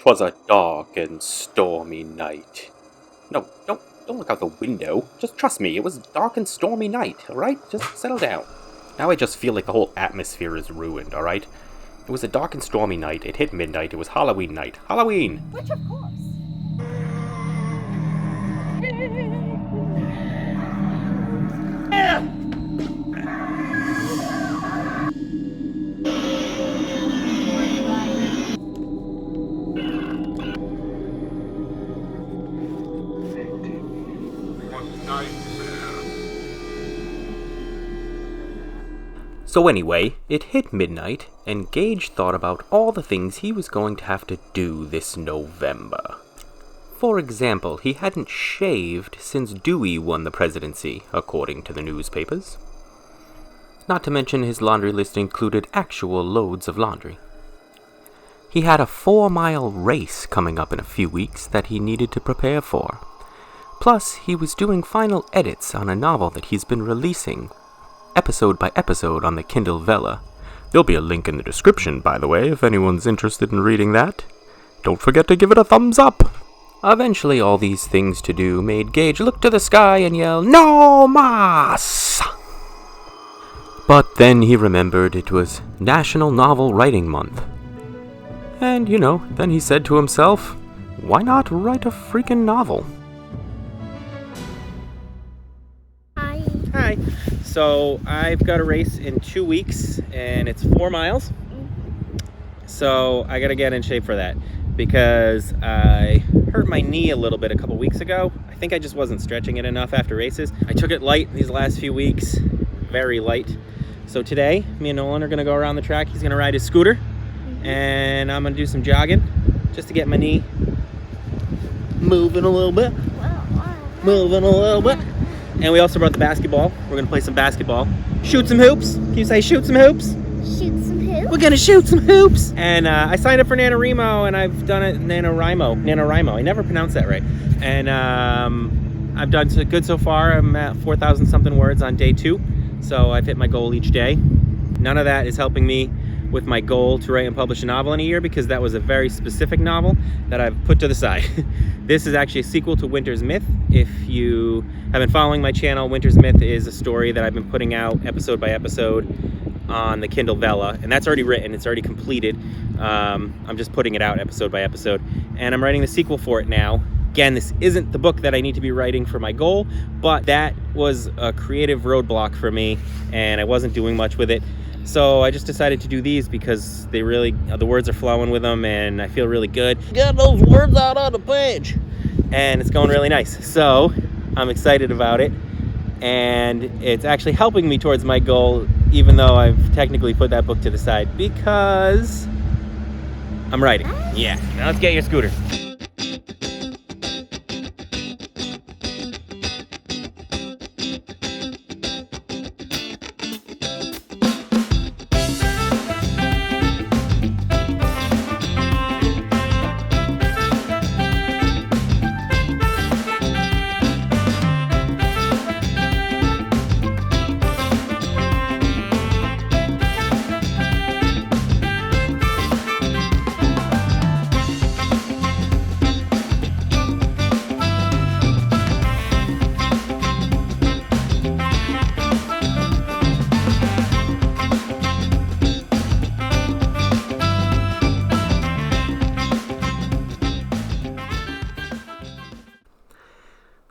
'Twas a dark and stormy night. No, don't look out the window. Just trust me, it was a dark and stormy night, alright? Just settle down. Now I just feel like the whole atmosphere is ruined, alright? It was a dark and stormy night. It hit midnight. It was Halloween night. Halloween! Which, of course. So anyway, it hit midnight, and Gage thought about all the things he was going to have to do this November. For example, he hadn't shaved since Dewey won the presidency, according to the newspapers. Not to mention his laundry list included actual loads of laundry. He had a 4-mile race coming up in a few weeks that he needed to prepare for. Plus, he was doing final edits on a novel that he's been releasing episode by episode on the Kindle VELLA. There'll be a link in the description, by the way, if anyone's interested in reading that. Don't forget to give it a thumbs up! Eventually, all these things to do made Gage look to the sky and yell, "No mas!" But then he remembered it was National Novel Writing Month. And, then he said to himself, why not write a freaking novel? Hi. So I've got a race in 2 weeks, and it's 4 miles. So I gotta get in shape for that because I hurt my knee a little bit a couple weeks ago. I think I just wasn't stretching it enough after races. I took it light these last few weeks, very light. So today, me and Nolan are gonna go around the track. He's gonna ride his scooter, and I'm gonna do some jogging just to get my knee moving a little bit. And we also brought the basketball. We're gonna play some basketball. Shoot some hoops. Can you say shoot some hoops? Shoot some hoops. We're gonna shoot some hoops. And I signed up for NaNoWriMo, and I've done it NaNoWriMo. I never pronounced that right. And I've done good so far. I'm at 4,000 something words on day 2. So I've hit my goal each day. None of that is helping me with my goal to write and publish a novel in a year, because that was a very specific novel that I've put to the side. This is actually a sequel to Winter's Myth. If you have been following my channel, Winter's Myth is a story that I've been putting out episode by episode on the Kindle VELLA, and that's already written, it's already completed. I'm just putting it out episode by episode, and I'm writing the sequel for it now. Again, this isn't the book that I need to be writing for my goal, but that was a creative roadblock for me, and I wasn't doing much with it. So I just decided to do these because the words are flowing with them, and I feel really good. Get those words out on the page! And it's going really nice. So I'm excited about it, and it's actually helping me towards my goal, even though I've technically put that book to the side, because I'm writing. Yeah, now let's get your scooter.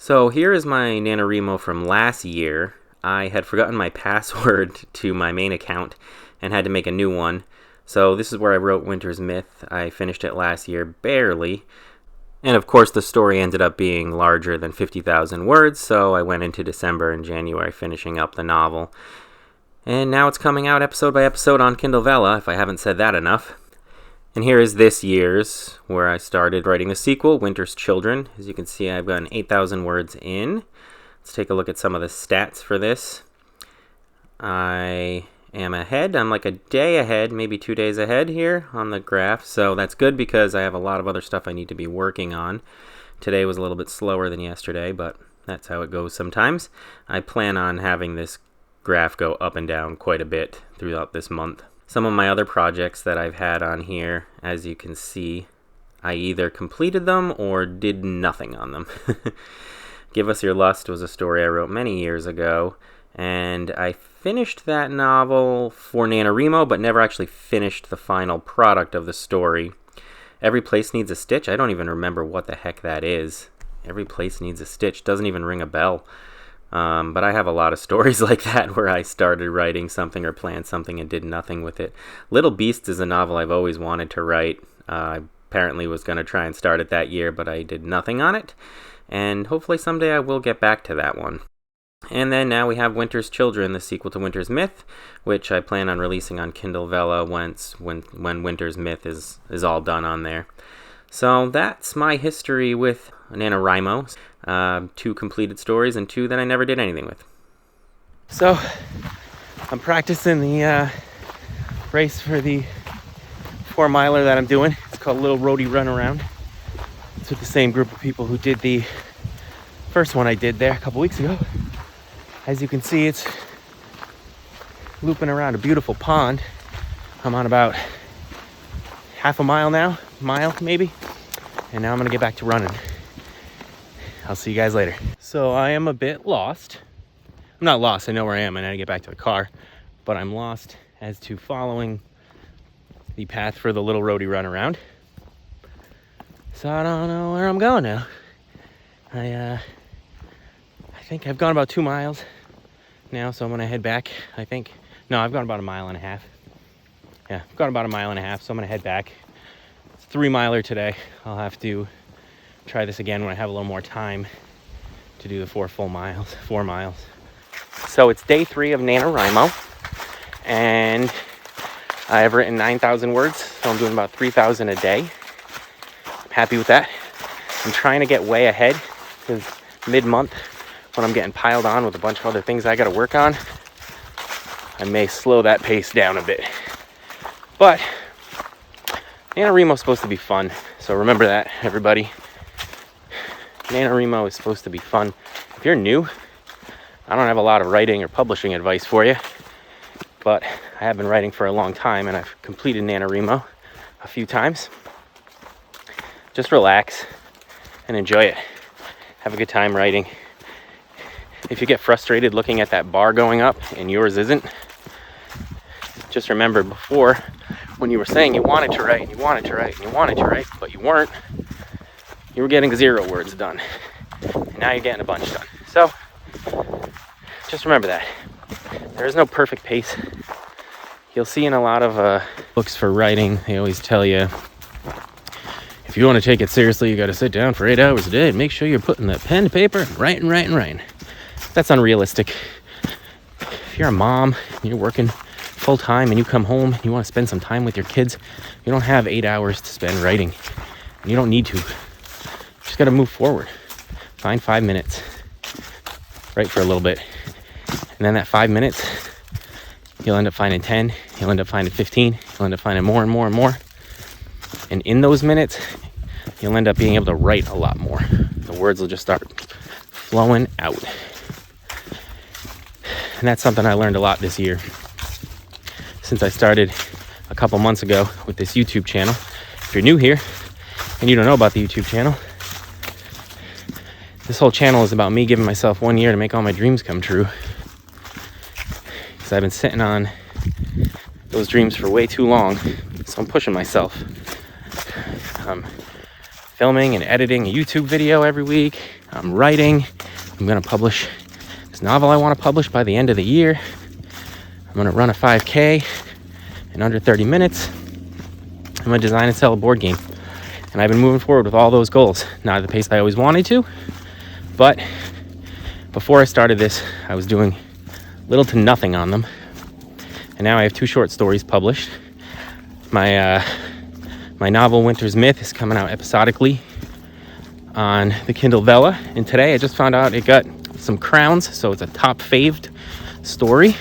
So here is my NaNoWriMo from last year. I had forgotten my password to my main account and had to make a new one. So this is where I wrote Winter's Myth. I finished it last year, barely. And of course the story ended up being larger than 50,000 words, so I went into December and January finishing up the novel. And now it's coming out episode by episode on Kindle VELLA, if I haven't said that enough. And here is this year's, where I started writing the sequel, Winter's Children. As you can see, I've gotten 8,000 words in. Let's take a look at some of the stats for this. I am ahead. I'm like a day ahead, maybe 2 days ahead here on the graph. So that's good because I have a lot of other stuff I need to be working on. Today was a little bit slower than yesterday, but that's how it goes sometimes. I plan on having this graph go up and down quite a bit throughout this month. Some of my other projects that I've had on here, as you can see, I either completed them or did nothing on them. Give Us Your Lust was a story I wrote many years ago, and I finished that novel for NaNoWriMo, but never actually finished the final product of the story. Every Place Needs a Stitch, I don't even remember what the heck that is. Every Place Needs a Stitch doesn't even ring a bell. But I have a lot of stories like that where I started writing something or planned something and did nothing with it. Little Beasts is a novel I've always wanted to write. I apparently was going to try and start it that year, but I did nothing on it. And hopefully someday I will get back to that one. And then now we have Winter's Children, the sequel to Winter's Myth, which I plan on releasing on Kindle VELLA when Winter's Myth is all done on there. So that's my history with NaNoWriMo. 2 completed stories and 2 that I never did anything with. So I'm practicing the race for the 4-miler that I'm doing. It's called Little Roadie Run Around. It's with the same group of people who did the first one I did there a couple weeks ago. As you can see, it's looping around a beautiful pond. I'm on about half a mile now, mile maybe, and now I'm gonna get back to running. I'll see you guys later. So I am a bit lost. I'm not lost, I know where I am, and I gotta get back to the car, but I'm lost as to following the path for the Little Roadie Run Around. So I don't know where I'm going now. I think I've gone about 2 miles now, so I'm gonna head back. I've gone about 1.5 miles. Yeah, I've gone about 1.5 miles, so I'm gonna head back. It's a 3-miler today. I'll have to try this again when I have a little more time to do the 4 miles. So it's day 3 of NaNoWriMo, and I have written 9,000 words, so I'm doing about 3,000 a day. I'm happy with that. I'm trying to get way ahead, because mid-month, when I'm getting piled on with a bunch of other things I gotta work on, I may slow that pace down a bit. But NaNoWriMo is supposed to be fun, so remember that, everybody. NaNoWriMo is supposed to be fun. If you're new, I don't have a lot of writing or publishing advice for you, but I have been writing for a long time, and I've completed NaNoWriMo a few times. Just relax and enjoy it. Have a good time writing. If you get frustrated looking at that bar going up and yours isn't, just remember before, when you were saying you wanted to write and you wanted to write and you wanted to write, but you weren't, you were getting 0 words done. And now you're getting a bunch done. So just remember that. There is no perfect pace. You'll see in a lot of books for writing, they always tell you, if you want to take it seriously, you got to sit down for 8 hours a day and make sure you're putting that pen to paper and writing. That's unrealistic. If you're a mom and you're working full time and you come home and you want to spend some time with your kids, you don't have 8 hours to spend writing. And you don't need to. You just got to move forward. Find 5 minutes. Write for a little bit. And then that 5 minutes, you'll end up finding 10. You'll end up finding 15. You'll end up finding more and more and more. And in those minutes, you'll end up being able to write a lot more. The words will just start flowing out. And that's something I learned a lot this year, since I started a couple months ago with this YouTube channel. If you're new here and you don't know about the YouTube channel, this whole channel is about me giving myself 1 year to make all my dreams come true. Because I've been sitting on those dreams for way too long, so I'm pushing myself. I'm filming and editing a YouTube video every week. I'm writing. I'm going to publish this novel I want to publish by the end of the year. I'm going to run a 5K in under 30 minutes. I'm going to design and sell a board game. And I've been moving forward with all those goals. Not at the pace I always wanted to, but before I started this, I was doing little to nothing on them. And now I have 2 short stories published. My novel, Winter's Myth, is coming out episodically on the Kindle VELLA. And today I just found out it got some crowns, so it's a top faved story.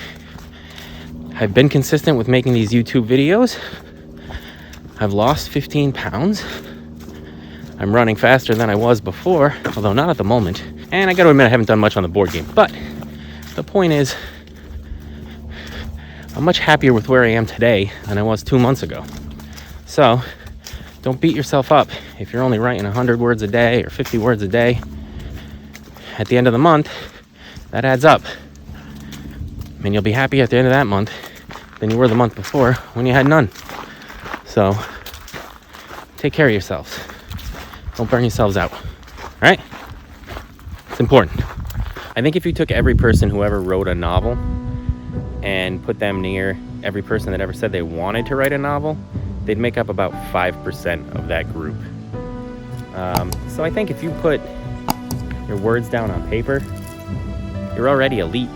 I've been consistent with making these YouTube videos. I've lost 15 pounds. I'm running faster than I was before, although not at the moment. And I gotta admit, I haven't done much on the board game. But the point is, I'm much happier with where I am today than I was 2 months ago. So Don't beat yourself up if you're only writing 100 words a day or 50 words a day. At the end of the month, that adds up. And you'll be happy at the end of that month than you were the month before when you had none. So take care of yourselves. Don't burn yourselves out. All right? It's important. I think if you took every person who ever wrote a novel and put them near every person that ever said they wanted to write a novel, they'd make up about 5% of that group. So I think if you put your words down on paper, you're already elite.